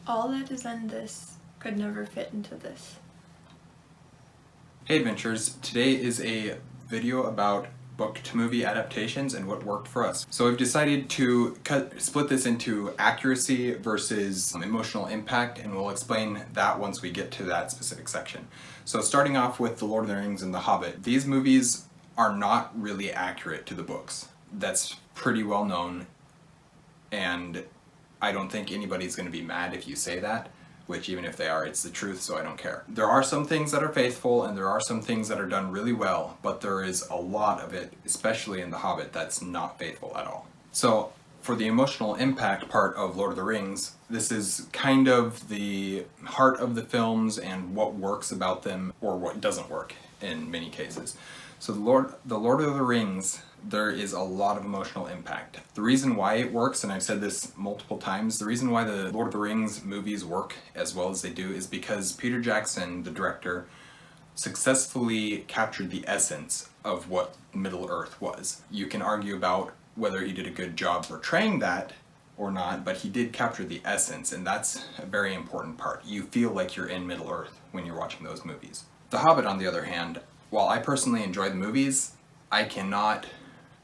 All that is in this could never fit into this. Hey Adventures, today is a video about book to movie adaptations and what worked for us. So we've decided to split this into accuracy versus emotional impact, and we'll explain that once we get to that specific section. So starting off with The Lord of the Rings and The Hobbit, these movies are not really accurate to the books. That's pretty well known, and I don't think anybody's going to be mad if you say that, which even if they are, it's the truth, so I don't care. There are some things that are faithful and there are some things that are done really well, but there is a lot of it, especially in The Hobbit, that's not faithful at all. So for the emotional impact part of Lord of the Rings, this is kind of the heart of the films and what works about them or what doesn't work in many cases. So the Lord of the Rings, there is a lot of emotional impact. The reason why it works, and I've said this multiple times, the reason why the Lord of the Rings movies work as well as they do is because Peter Jackson, the director, successfully captured the essence of what Middle-earth was. You can argue about whether he did a good job portraying that or not, but he did capture the essence, and that's a very important part. You feel like you're in Middle-earth when you're watching those movies. The Hobbit, on the other hand, while I personally enjoy the movies, I cannot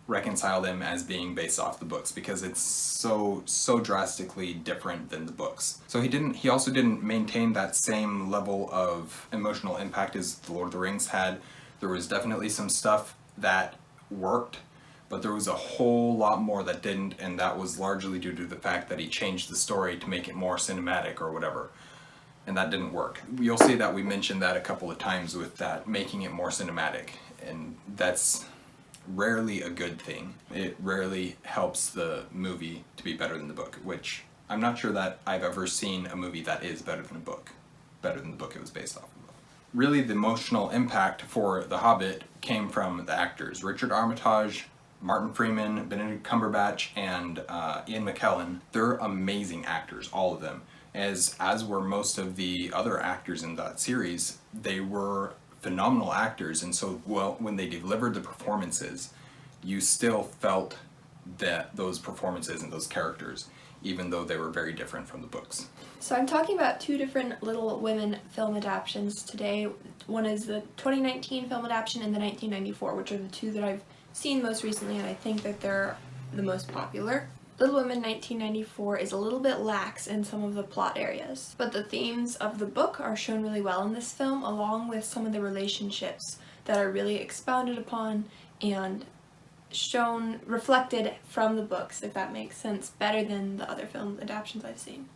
reconcile them as being based off the books because it's so drastically different than the books. So he also didn't maintain that same level of emotional impact as The Lord of the Rings had. There was definitely some stuff that worked, but there was a whole lot more that didn't, and that was largely due to the fact that he changed the story to make it more cinematic or whatever. And that didn't work. You'll see that we mentioned that a couple of times with that, making it more cinematic, and that's rarely a good thing. It rarely helps the movie to be better than the book, which I'm not sure that I've ever seen a movie that is better than the book it was based off of. Really, the emotional impact for The Hobbit came from the actors. Richard Armitage, Martin Freeman, Benedict Cumberbatch, and Ian McKellen. They're amazing actors, all of them. As were most of the other actors in that series. They were phenomenal actors, and so when they delivered the performances, you still felt that those performances and those characters, even though they were very different from the books. So I'm talking about two different Little Women film adaptations today. One is the 2019 film adaptation and the 1994, which are the two that I've seen most recently, and I think that they're the most popular. Little Women 1994 is a little bit lax in some of the plot areas, but the themes of the book are shown really well in this film, along with some of the relationships that are really expounded upon and reflected from the books, if that makes sense, better than the other film adaptations I've seen.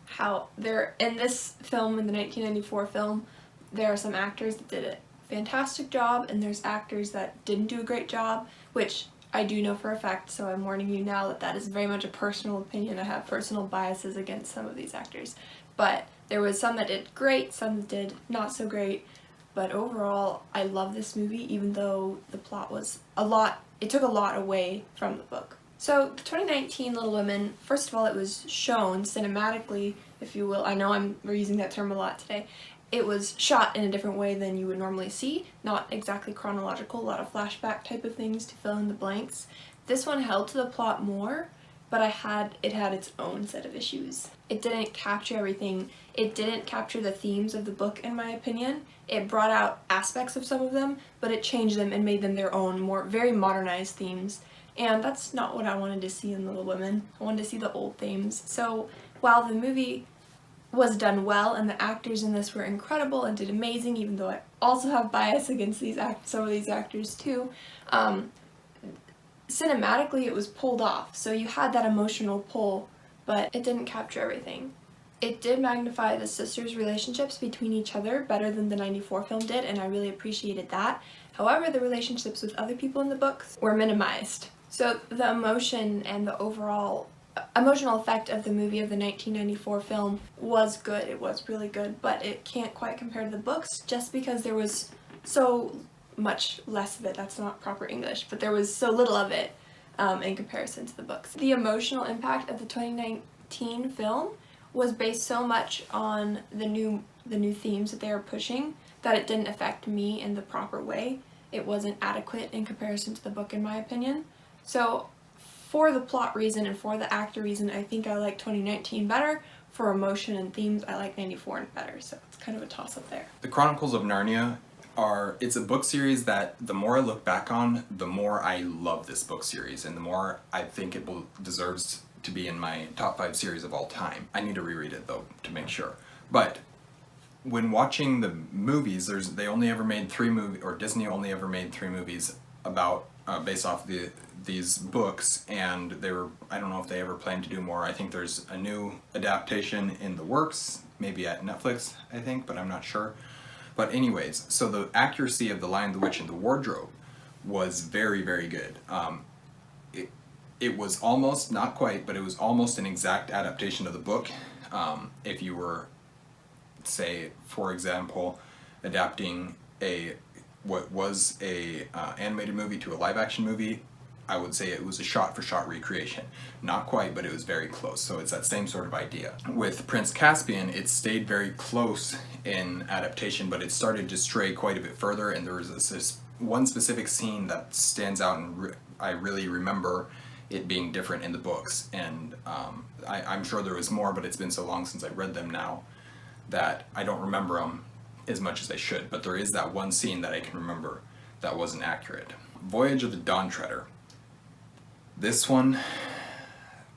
In this film, in the 1994 film, there are some actors that did a fantastic job, and there's actors that didn't do a great job, which I do know for a fact, so I'm warning you now that that is very much a personal opinion. I have personal biases against some of these actors. But there was some that did great, some that did not so great. But overall, I love this movie, even though the plot was it took a lot away from the book. So, the 2019 Little Women, first of all, it was shown cinematically, if you will. I know we're using that term a lot today. It was shot in a different way than you would normally see, not exactly chronological, a lot of flashback type of things to fill in the blanks. This one held to the plot more, but it had its own set of issues. It didn't capture everything. It didn't capture the themes of the book, in my opinion. It brought out aspects of some of them, but it changed them and made them their own, very modernized themes. And that's not what I wanted to see in Little Women. I wanted to see the old themes. So while the movie was done well, and the actors in this were incredible and did amazing, even though I also have bias against some of these actors too. Cinematically, it was pulled off, so you had that emotional pull, but it didn't capture everything. It did magnify the sisters' relationships between each other better than the 94 film did, and I really appreciated that. However, the relationships with other people in the books were minimized. So the emotion and the overall emotional effect of the movie of the 1994 film was good. It was really good, but it can't quite compare to the books just because there was so much less of it. That's not proper English, but there was so little of it in comparison to the books. The emotional impact of the 2019 film was based so much on the new themes that they were pushing that it didn't affect me in the proper way. It wasn't adequate in comparison to the book, in my opinion. So for the plot reason and for the actor reason, I think I like 2019 better. for emotion and themes, I like 94 and better, so it's kind of a toss-up there. The Chronicles of Narnia it's a book series that the more I look back on, the more I love this book series, and the more I think it deserves to be in my top 5 series of all time. I need to reread it though to make sure. But when watching the movies, they only ever made 3 movies, or Disney only ever made 3 movies about based off these books, and I don't know if they ever plan to do more. I think there's a new adaptation in the works, maybe at Netflix, I think, but I'm not sure. But anyways, so the accuracy of The Lion, the Witch, and the Wardrobe was very, very good. It was almost, not quite, but it was almost an exact adaptation of the book. If you were, say, for example, adapting what was a animated movie to a live-action movie, I would say it was a shot-for-shot recreation. Not quite, but it was very close, so it's that same sort of idea. With Prince Caspian, it stayed very close in adaptation, but it started to stray quite a bit further, and there was this one specific scene that stands out, and I really remember it being different in the books, and I'm sure there was more, but it's been so long since I read them now that I don't remember them as much as I should, but there is that one scene that I can remember that wasn't accurate. Voyage of the Dawn Treader. This one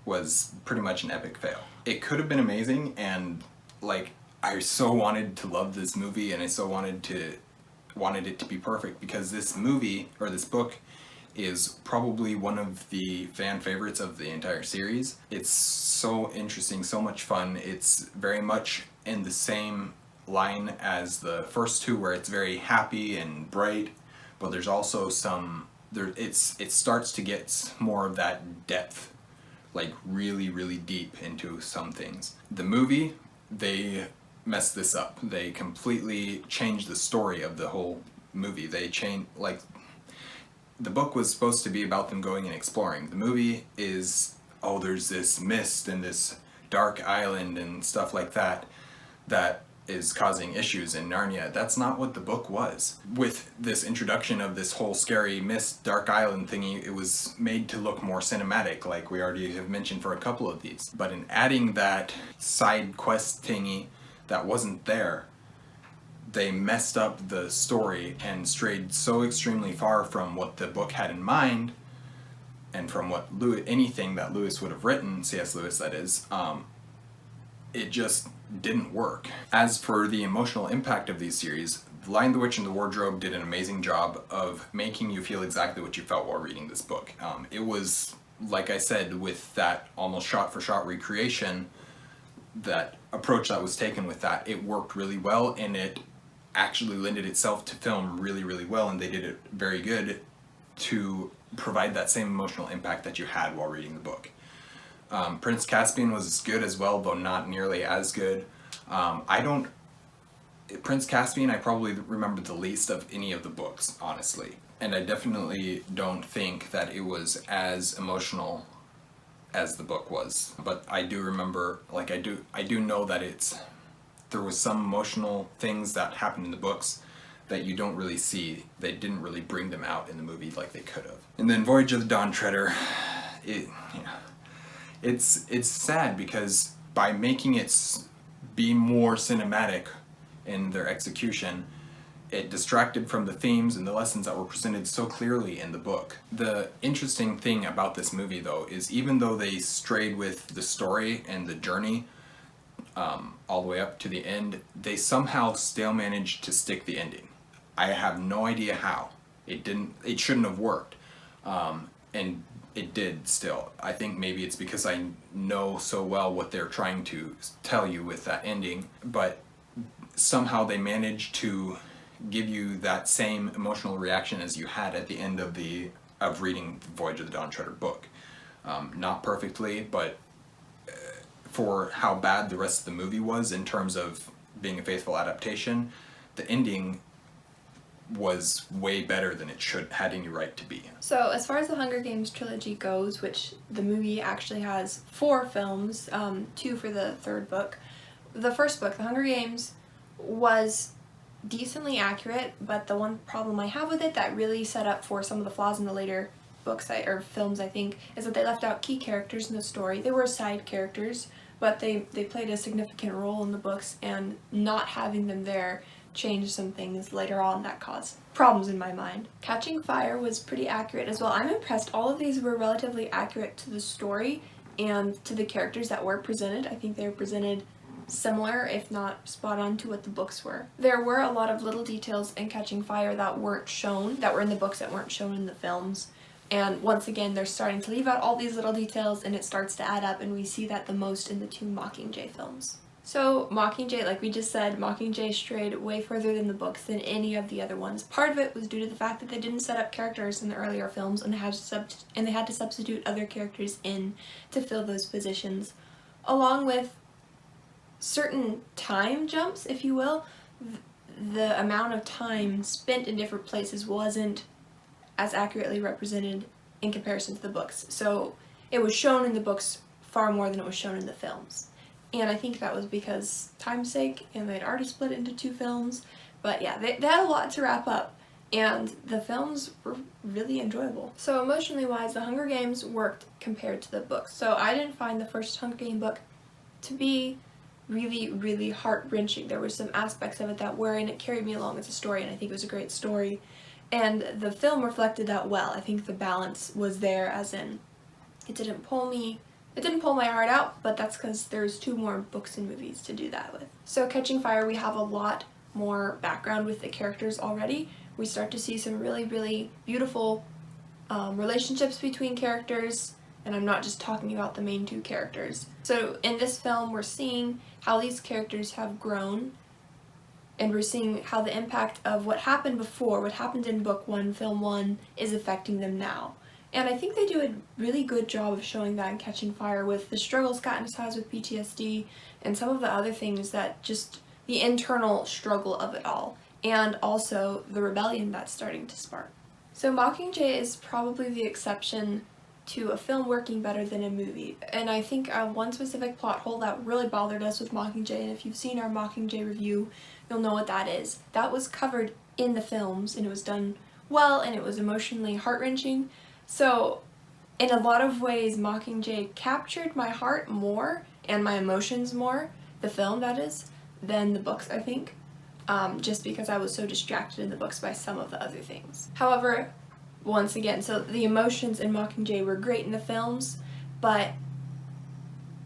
was pretty much an epic fail. It could have been amazing, and like I so wanted to love this movie, and I so wanted it to be perfect, because this movie or this book is probably one of the fan favorites of the entire series. It's so interesting, so much fun. It's very much in the same line as the first 2, where it's very happy and bright, but there's also it starts to get more of that depth, like really, really deep into some things. The movie, they messed this up. They completely changed the story of the whole movie. They changed, like, the book was supposed to be about them going and exploring. The movie is, oh, there's this mist and this dark island and stuff like that is causing issues in Narnia. That's not what the book was. With this introduction of this whole scary mist, dark island thingy, it was made to look more cinematic, like we already have mentioned for a couple of these. But in adding that side quest thingy that wasn't there, they messed up the story and strayed so extremely far from what the book had in mind, and from what anything that Lewis would have written, C.S. Lewis that is, it just didn't work. As for the emotional impact of these series, The Lion, the Witch, and the Wardrobe did an amazing job of making you feel exactly what you felt while reading this book. It was, like I said, with that almost shot-for-shot recreation, that approach that was taken with that, it worked really well, and it actually lended itself to film really, really well, and they did it very good to provide that same emotional impact that you had while reading the book. Prince Caspian was good as well, though not nearly as good. Prince Caspian, I probably remember the least of any of the books, honestly. And I definitely don't think that it was as emotional as the book was. But I do remember, like I do know that there was some emotional things that happened in the books that you don't really see. They didn't really bring them out in the movie like they could have. And then Voyage of the Dawn Treader, it's sad, because by making it be more cinematic in their execution, it distracted from the themes and the lessons that were presented so clearly in the book. The interesting thing about this movie, though, is even though they strayed with the story and the journey all the way up to the end, they somehow still managed to stick the ending. I have no idea how. It shouldn't have worked. And it did still. I think maybe it's because I know so well what they're trying to tell you with that ending, but somehow they managed to give you that same emotional reaction as you had at the end of reading the Voyage of the Dawn Treader book. Not perfectly, but for how bad the rest of the movie was in terms of being a faithful adaptation, the ending was way better than it had any right to be. So as far as the Hunger Games trilogy goes, which the movie actually has 4 films, 2 for the 3rd book. The first book, The Hunger Games, was decently accurate, but the one problem I have with it that really set up for some of the flaws in the later books or films, I think, is that they left out key characters in the story. They were side characters, but they played a significant role in the books, and not having them there changed some things later on that caused problems in my mind. Catching Fire was pretty accurate as well. I'm impressed. All of these were relatively accurate to the story and to the characters that were presented. I think they were presented similar, if not spot on, to what the books were. There were a lot of little details in Catching Fire that weren't shown, that were in the books that weren't shown in the films. And once again, they're starting to leave out all these little details, and it starts to add up, and we see that the most in the two Mockingjay films. So Mockingjay, like we just said, Mockingjay strayed way further than the books than any of the other ones. Part of it was due to the fact that they didn't set up characters in the earlier films, and they had to substitute other characters in to fill those positions, along with certain time jumps, if you will. The amount of time spent in different places wasn't as accurately represented in comparison to the books. So it was shown in the books far more than it was shown in the films. And I think that was because time's sake, and they'd already split it into two films. But yeah, they had a lot to wrap up, and the films were really enjoyable. So emotionally wise, The Hunger Games worked compared to the books. So I didn't find the first Hunger Game book to be really, really heart-wrenching. There were some aspects of it that were, and it carried me along as a story, and I think it was a great story. And the film reflected that well. I think the balance was there, as in, it didn't pull my heart out, but that's because there's two more books and movies to do that with. So Catching Fire, we have a lot more background with the characters already. We start to see some really, really beautiful relationships between characters, and I'm not just talking about the main two characters. So in this film, we're seeing how these characters have grown, and we're seeing how the impact of what happened before, what happened in book one, film one, is affecting them now. And I think they do a really good job of showing that in Catching Fire, with the struggles Katniss has with PTSD and some of the other things, that just the internal struggle of it all, and also the rebellion that's starting to spark. So Mockingjay is probably the exception to a film working better than a movie. And I think one specific plot hole that really bothered us with Mockingjay, and if you've seen our Mockingjay review, you'll know what that is. That was covered in the films, and it was done well, and it was emotionally heart-wrenching. So in a lot of ways, Mockingjay captured my heart more, and my emotions more, the film that is, than the books, I think, just because I was so distracted in the books by some of the other things. However, once again, so the emotions in Mockingjay were great in the films, but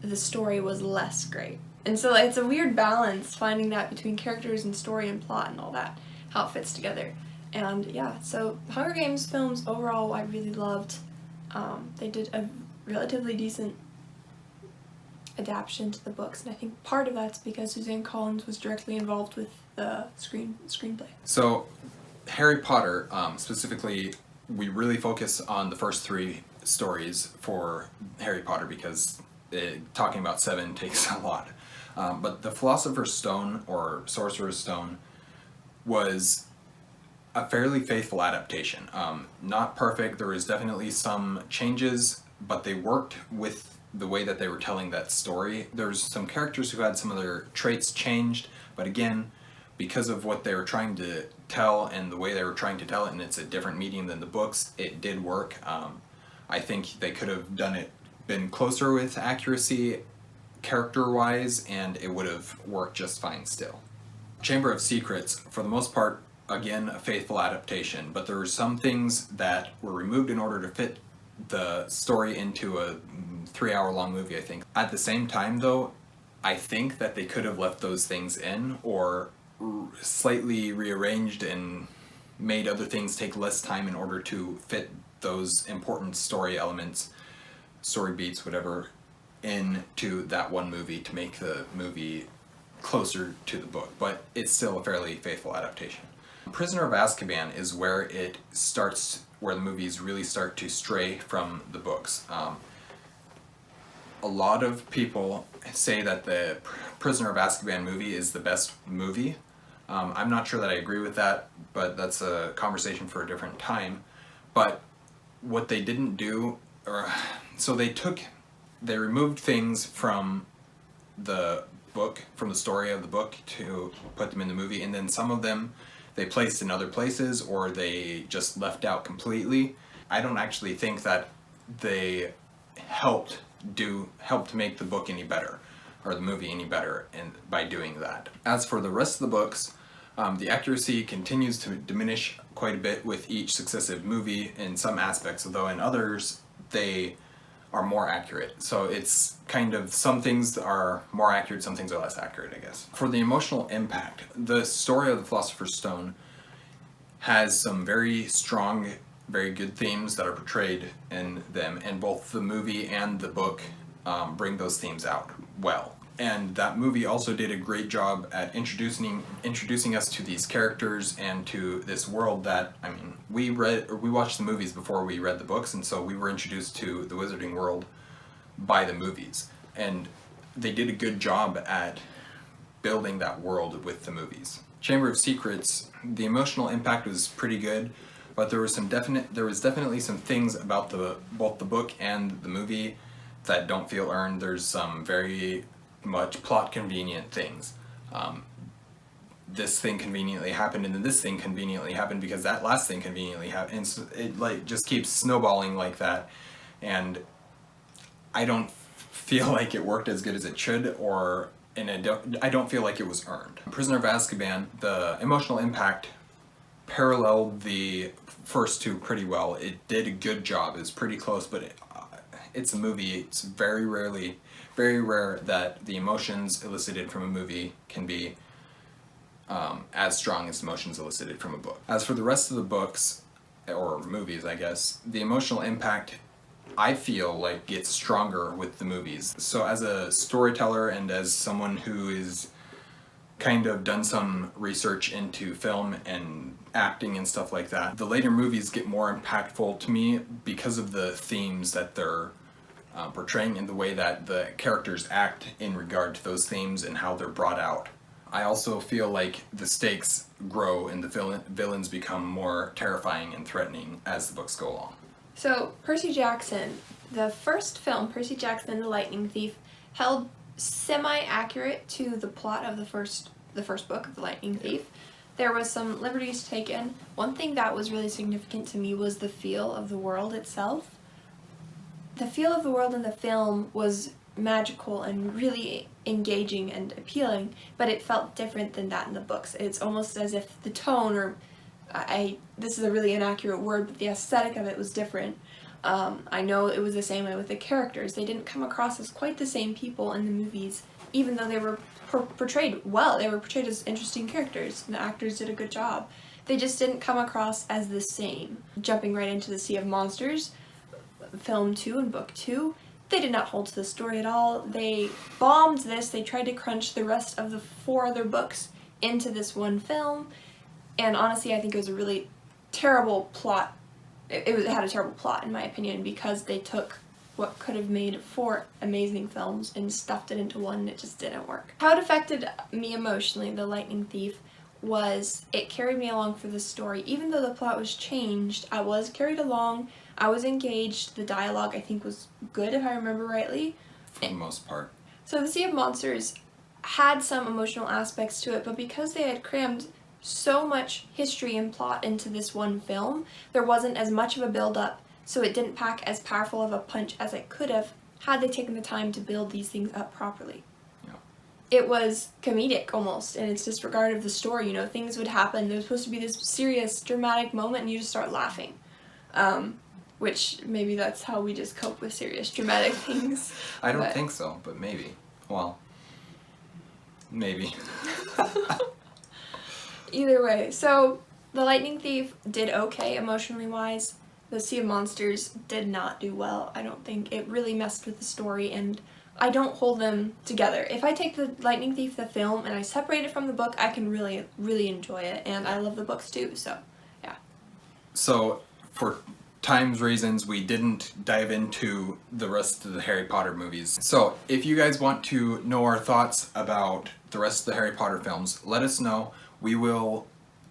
the story was less great. And so it's a weird balance, finding that between characters and story and plot and all that, how it fits together. And yeah, so the Hunger Games films overall I really loved. They did a relatively decent adaptation to the books, and I think part of that's because Suzanne Collins was directly involved with the screenplay. So Harry Potter, specifically, we really focus on the first three stories for Harry Potter because talking about 7 takes a lot. But the Philosopher's Stone, or Sorcerer's Stone, was a fairly faithful adaptation. Not perfect, there was definitely some changes, but they worked with the way that they were telling that story. There's some characters who had some of their traits changed, but again, because of what they were trying to tell and the way they were trying to tell it, and it's a different medium than the books, it did work. I think they could have been closer with accuracy character-wise, and it would have worked just fine still. Chamber of Secrets, for the most part, again, a faithful adaptation, but there were some things that were removed in order to fit the story into a 3-hour-long movie, I think. At the same time, though, I think that they could have left those things in, or slightly rearranged and made other things take less time in order to fit those important story elements, story beats, whatever, into that one movie to make the movie closer to the book, but it's still a fairly faithful adaptation. Prisoner of Azkaban is where it starts, where the movies really start to stray from the books. A lot of people say that the Prisoner of Azkaban movie is the best movie. I'm not sure that I agree with that, but that's a conversation for a different time. But what they didn't do, so they removed things from the book, from the story of the book, to put them in the movie, and then some of them they placed in other places, or they just left out completely. I don't actually think that they helped make the book any better. or the movie any better by doing that. As for the rest of the books, the accuracy continues to diminish quite a bit with each successive movie in some aspects, although in others they are more accurate. So it's kind of, some things are more accurate, some things are less accurate, I guess. For the emotional impact, the story of the Philosopher's Stone has some very strong, very good themes that are portrayed in them, and both the movie and the book bring those themes out well. And that movie also did a great job at introducing us to these characters and to this world that, I mean, we watched the movies before we read the books, and so we were introduced to the wizarding world by the movies. And they did a good job at building that world with the movies. Chamber of Secrets, the emotional impact was pretty good, but there was definitely some things about both the book and the movie that don't feel earned. There's some very much plot convenient things. This thing conveniently happened, and then this thing conveniently happened because that last thing conveniently happened, and so it like just keeps snowballing like that, and I don't feel like it worked as good as it should, I don't feel like it was earned. Prisoner of Azkaban, the emotional impact paralleled the first two pretty well. It did a good job. It's pretty close, but it's a movie. It's very rare that the emotions elicited from a movie can be as strong as emotions elicited from a book. As for the rest of the books, or movies I guess, the emotional impact I feel like gets stronger with the movies. So as a storyteller and as someone who is kind of done some research into film and acting and stuff like that, the later movies get more impactful to me because of the themes that they're portraying and the way that the characters act in regard to those themes and how they're brought out. I also feel like the stakes grow and the villains become more terrifying and threatening as the books go along. So, Percy Jackson, the first film, Percy Jackson and the Lightning Thief, held semi-accurate to the plot of the first book of the Lightning Thief. There was some liberties taken. One thing that was really significant to me was the feel of the world itself. The feel of the world in the film was magical and really engaging and appealing, but it felt different than that in the books. It's almost as if the tone, or this is a really inaccurate word, but the aesthetic of it was different. I know it was the same way with the characters. They didn't come across as quite the same people in the movies, even though they were portrayed well. They were portrayed as interesting characters, and the actors did a good job. They just didn't come across as the same. Jumping right into the Sea of Monsters, film 2 and book 2, they did not hold to the story at all. They bombed this. They tried to crunch the rest of the 4 other books into this one film, and honestly I think it was a really terrible plot. It had a terrible plot in my opinion, because they took what could have made 4 amazing films and stuffed it into one, and it just didn't work. How it affected me emotionally, The Lightning Thief, was it carried me along for the story. Even though the plot was changed, I was carried along, I was engaged, the dialogue I think was good if I remember rightly. For the most part. So the Sea of Monsters had some emotional aspects to it, but because they had crammed so much history and plot into this one film, there wasn't as much of a build-up, so it didn't pack as powerful of a punch as it could have had they taken the time to build these things up properly. Yeah. It was comedic almost, and it's disregard of the story. You know, things would happen, there was supposed to be this serious, dramatic moment, and you just start laughing. Which maybe that's how we just cope with serious, dramatic things. I don't think so, but maybe. Well, maybe. Either way, so The Lightning Thief did okay emotionally wise. The Sea of Monsters did not do well. I don't think it really messed with the story, and I don't hold them together. If I take The Lightning Thief, the film, and I separate it from the book, I can really, really enjoy it, and I love the books too, so yeah. So, for time's reasons, we didn't dive into the rest of the Harry Potter movies. So, if you guys want to know our thoughts about the rest of the Harry Potter films, let us know. We will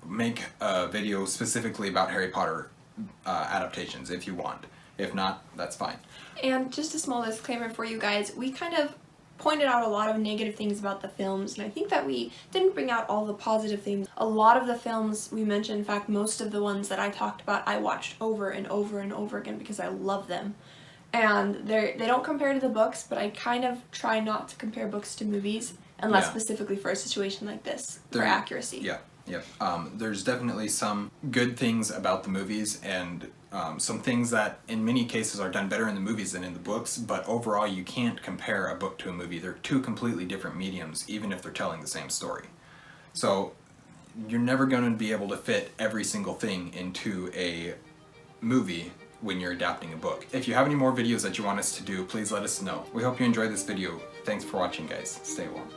make a video specifically about Harry Potter adaptations if you want. If not, that's fine. And just a small disclaimer for you guys, we kind of pointed out a lot of negative things about the films, and I think that we didn't bring out all the positive things. A lot of the films we mentioned, in fact most of the ones that I talked about, I watched over and over and over again because I love them. and they don't compare to the books, but I kind of try not to compare books to movies unless Yeah. specifically for a situation like this, for There- accuracy. Yeah, yeah. There's definitely some good things about the movies, and some things that in many cases are done better in the movies than in the books, but overall you can't compare a book to a movie. They're two completely different mediums, even if they're telling the same story. So you're never going to be able to fit every single thing into a movie when you're adapting a book. If you have any more videos that you want us to do, please let us know. We hope you enjoyed this video. Thanks for watching, guys. Stay warm.